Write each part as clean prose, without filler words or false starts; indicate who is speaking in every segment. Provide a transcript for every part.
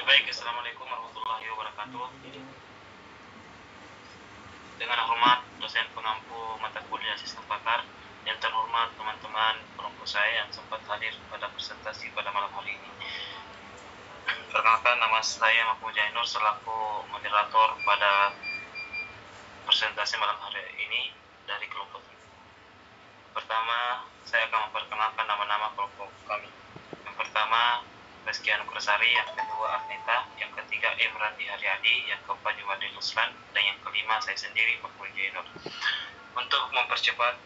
Speaker 1: Baik, Assalamualaikum warahmatullahi wabarakatuh. Dengan hormat dosen pengampu mata kuliah sistem pakar, yang terhormat teman-teman kelompok saya yang sempat hadir pada presentasi pada malam hari ini. Perkenalkan, nama saya Mahfud Jainur selaku moderator pada presentasi malam hari ini dari kelompok. Pertama, saya akan memperkenalkan nama-nama kelompok kami. Yang pertama, Rizky Anugrasari, yang kedua Arnita, yang ketiga Emrandi Haryadi, yang keempat Juwadi Ruslan, dan yang kelima saya sendiri Mahfud Jainur. Untuk mempercepat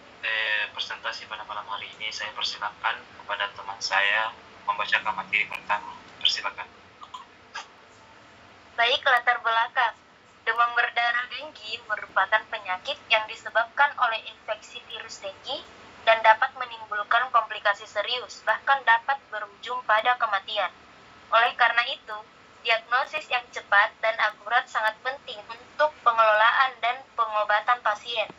Speaker 1: presentasi pada malam hari ini, saya persilakan kepada teman saya membacakan materi pertama. Persilakan.
Speaker 2: Baik, latar belakang. Demam berdarah denggi merupakan penyakit yang disebabkan oleh infeksi virus denggi dan dapat menimbulkan komplikasi serius, bahkan dapat berujung pada kematian. Oleh karena itu, diagnosis yang cepat dan akurat sangat penting untuk pengelolaan dan pengobatan pasien.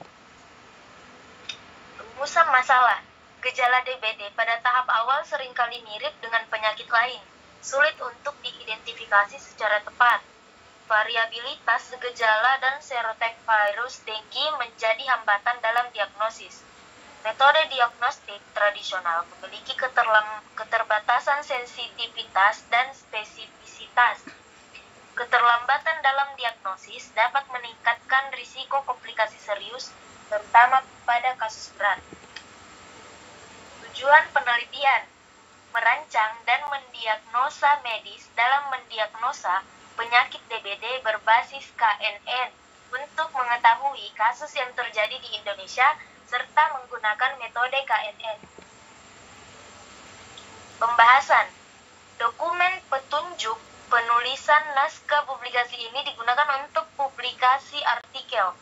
Speaker 2: Rumusan masalah. Gejala DBD pada tahap awal seringkali mirip dengan penyakit lain, sulit untuk diidentifikasi secara tepat. Variabilitas gejala dan serotip virus denggi menjadi hambatan dalam diagnosis. Metode diagnostik tradisional memiliki keterbatasan sensitivitas dan spesifisitas. Keterlambatan dalam diagnosis dapat meningkatkan risiko komplikasi serius, terutama pada kasus berat. Tujuan penelitian: merancang dan mendiagnosa medis dalam mendiagnosa penyakit DBD berbasis KNN untuk mengetahui kasus yang terjadi di Indonesia serta menggunakan metode KNN. Pembahasan. Dokumen petunjuk penulisan naskah publikasi ini digunakan untuk publikasi artikel,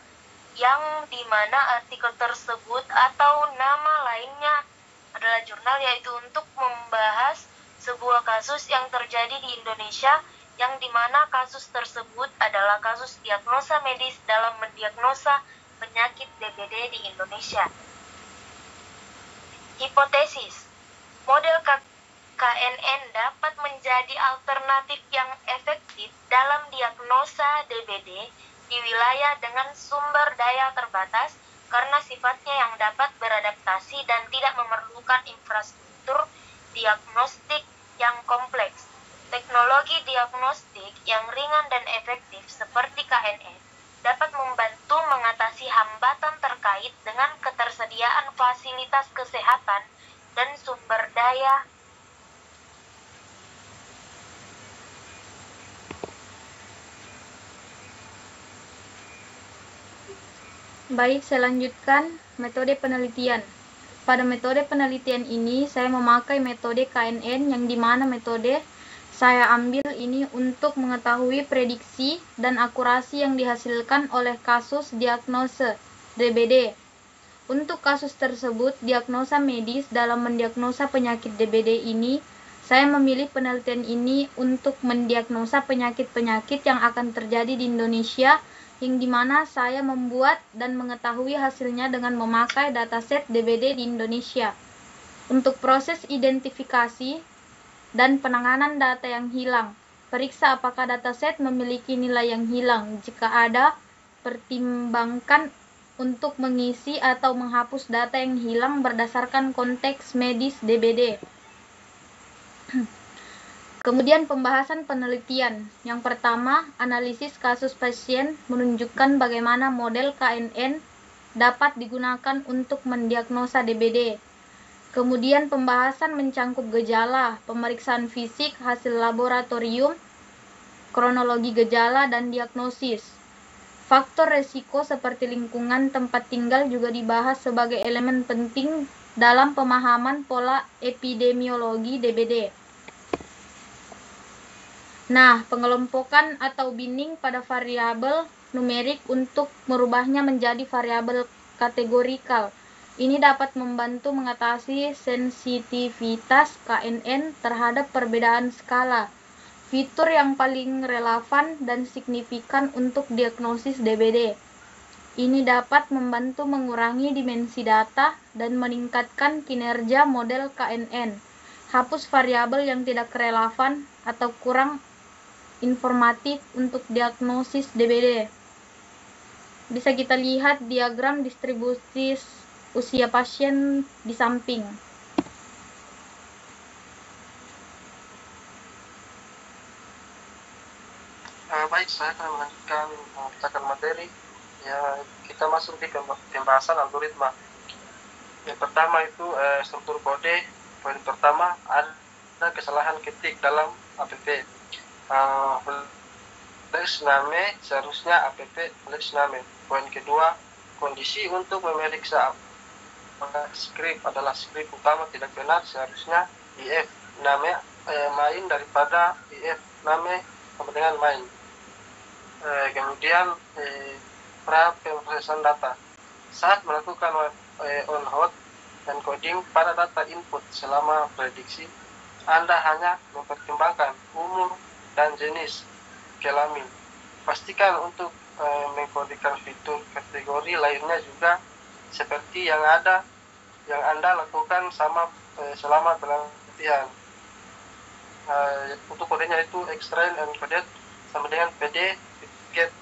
Speaker 2: yang dimana artikel tersebut atau nama lainnya adalah jurnal, yaitu untuk membahas sebuah kasus yang terjadi di Indonesia, yang dimana kasus tersebut adalah kasus diagnosa medis dalam mendiagnosa penyakit DBD di Indonesia. Hipotesis. Model KNN dapat menjadi alternatif yang efektif dalam diagnosa DBD di wilayah dengan sumber daya terbatas karena sifatnya yang dapat beradaptasi dan tidak memerlukan infrastruktur diagnostik yang kompleks. Teknologi diagnostik yang ringan dan efektif seperti KNN dapat membantu mengatasi hambatan terkait dengan ketersediaan fasilitas kesehatan dan sumber daya.
Speaker 3: Baik, saya lanjutkan metode penelitian. Pada metode penelitian ini, saya memakai metode KNN, yang dimana metode saya ambil ini untuk mengetahui prediksi dan akurasi yang dihasilkan oleh kasus diagnosa DBD. Untuk kasus tersebut, diagnosa medis dalam mendiagnosa penyakit DBD ini, saya memilih penelitian ini untuk mendiagnosa penyakit-penyakit yang akan terjadi di Indonesia, yang dimana saya membuat dan mengetahui hasilnya dengan memakai dataset DBD di Indonesia. Untuk proses identifikasi dan penanganan data yang hilang, periksa apakah dataset memiliki nilai yang hilang. Jika ada, pertimbangkan untuk mengisi atau menghapus data yang hilang berdasarkan konteks medis DBD. Kemudian pembahasan penelitian. Yang pertama, analisis kasus pasien menunjukkan bagaimana model KNN dapat digunakan untuk mendiagnosa DBD. Kemudian pembahasan mencangkup gejala, pemeriksaan fisik, hasil laboratorium, kronologi gejala, dan diagnosis. Faktor resiko seperti lingkungan tempat tinggal juga dibahas sebagai elemen penting dalam pemahaman pola epidemiologi DBD. Nah, pengelompokan atau binning pada variabel numerik untuk merubahnya menjadi variabel kategorikal. Ini dapat membantu mengatasi sensitivitas KNN terhadap perbedaan skala, fitur yang paling relevan dan signifikan untuk diagnosis DBD. Ini dapat membantu mengurangi dimensi data dan meningkatkan kinerja model KNN. Hapus variabel yang tidak relevan atau kurang informatif untuk diagnosis DBD. Bisa kita lihat diagram distribusi usia pasien di samping.
Speaker 4: Baik, saya akan melanjutkan membacakan materi. Ya, kita masuk di pembahasan algoritma. Yang pertama itu struktur kode. Poin pertama, ada kesalahan ketik dalam app. Flash name seharusnya app flash name. Poin kedua, kondisi untuk memeriksa apakah script adalah script utama tidak benar, seharusnya if name main daripada if name sama dengan main. Kemudian pra pemrosesan data. Saat melakukan on hold encoding pada data input selama prediksi, Anda hanya mempertimbangkan umur dan jenis kelamin. Pastikan untuk mengkodekan fitur kategori lainnya juga seperti yang Anda lakukan selama pelatihan. Untuk kodenya itu extract encoded sama dengan PD get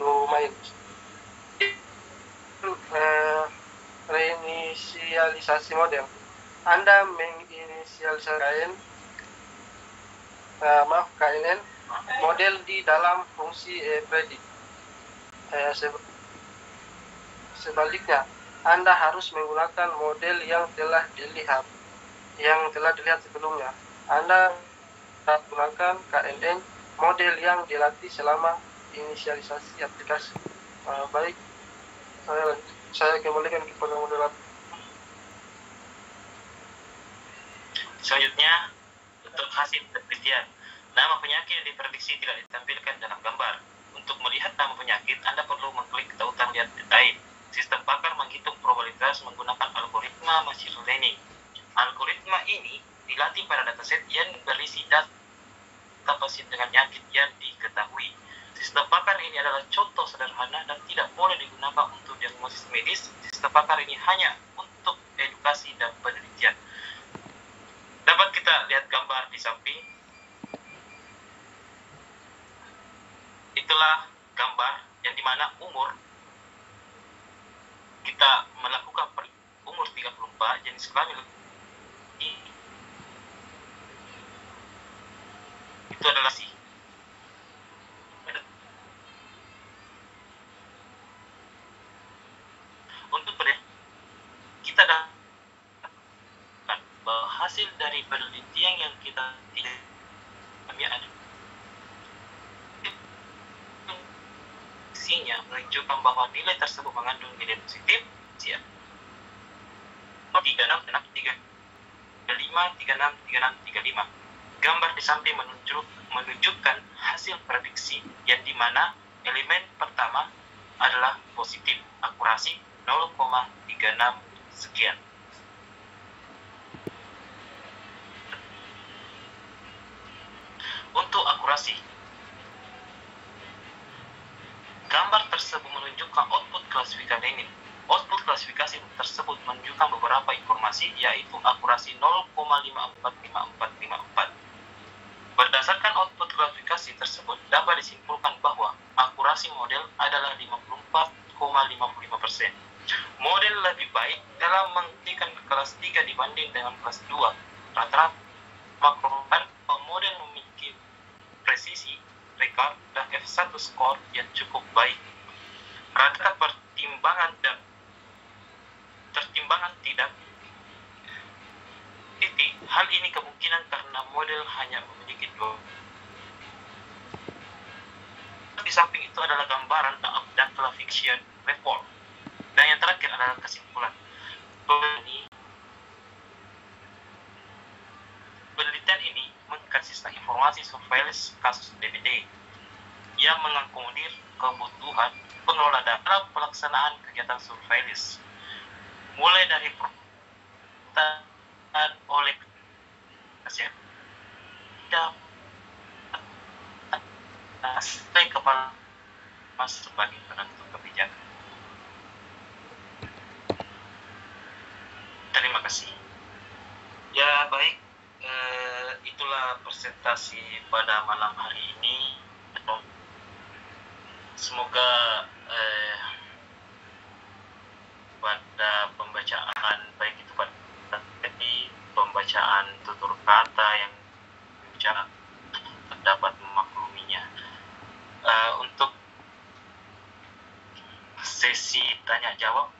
Speaker 4: domain. Reinisialisasi model. Anda menginisialisasikan KNN model di dalam fungsi predict. Sebaliknya, Anda harus menggunakan model yang telah dilihat sebelumnya. Anda menggunakan KNN model yang dilatih selama inisialisasi aplikasi. Baik, saya kembalikan kepada moderator.
Speaker 1: Selanjutnya, untuk hasil penelitian. Nama penyakit yang diprediksi tidak ditampilkan dalam gambar. Untuk melihat nama penyakit, Anda perlu mengklik tautan lihat detail. Sistem pakar menghitung probabilitas menggunakan algoritma machine learning. Algoritma ini dilatih pada dataset yang berisi data pasien dengan penyakit yang diketahui. Sistem pakar ini adalah contoh sederhana dan tidak boleh digunakan untuk diagnosis medis. Sistem pakar ini hanya untuk edukasi dan penelitian. Dapat kita lihat gambar di samping. Itulah gambar yang dimana umur kita melakukan umur 34, jenis kelamin itu adalah si. Untuk kita dapat hasil dari penelitian yang kita tidak ada menunjukkan bahwa nilai tersebut mengandung nilai positif. 36, gambar di samping menunjukkan hasil prediksi yang dimana elemen pertama adalah positif, akurasi 0,36 sekian. Untuk akurasi, gambar tersebut menunjukkan output klasifikasi ini. Output klasifikasi tersebut menunjukkan beberapa informasi, yaitu akurasi 0,545454. Berdasarkan output klasifikasi tersebut, dapat disimpulkan bahwa akurasi model adalah 54,55%. Model lebih baik dalam menghentikan kelas 3 dibanding dengan kelas 2. Rata-rata makrokan model memiliki presisi, rekor, dan F1 skor yang cukup baik. Rata pertimbangan tidak titik. Hal ini kemungkinan karena model hanya memiliki 2. Di samping itu adalah gambaran data fiction report. Dan yang terakhir adalah kesimpulan. Penelitian ini mengkonsisten informasi surveillance kasus DBD yang mengakomodir kebutuhan pengelola data dalam pelaksanaan kegiatan surveillance, mulai dari permintaan oleh pasien sampai kepala sebagai penentu kebijakan. Terima kasih. Ya baik, presentasi pada malam hari ini. Semoga pada pembacaan baik itu pada pembacaan tutur kata yang bicara dapat memakluminya. Untuk sesi tanya jawab